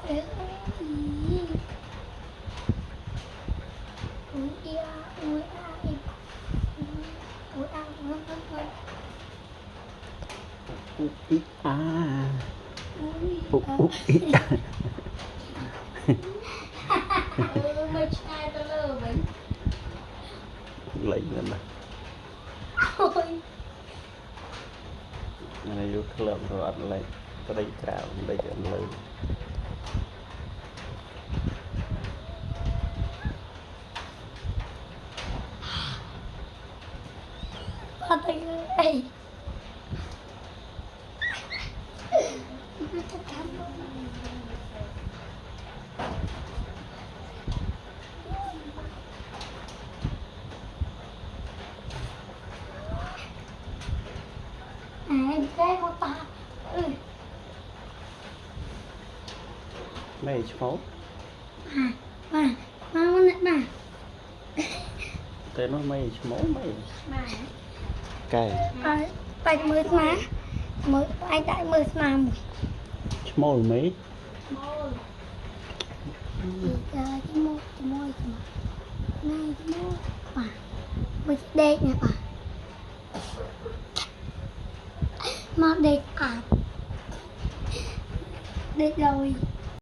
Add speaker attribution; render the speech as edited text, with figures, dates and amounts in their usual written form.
Speaker 1: ơi ui ia ui ai ui ao ui
Speaker 2: ít à
Speaker 1: ui
Speaker 2: ít
Speaker 1: mới chai tao lơ vậy
Speaker 2: lấy lên này
Speaker 1: ôi
Speaker 2: này vô cái lượng rồi ăn lấy cái đây cào đây ăn lấy
Speaker 1: ba tay ơi em cái con ta
Speaker 2: mấy chó
Speaker 1: mà con này mà
Speaker 2: tên nó mấy chó mấy
Speaker 1: mà
Speaker 2: cay
Speaker 1: bạch mới má mới anh đại mới mà
Speaker 2: chó mấy
Speaker 1: cái môi này cái môi mà mới đẹp nè bà mà đẹp à đẹp rồi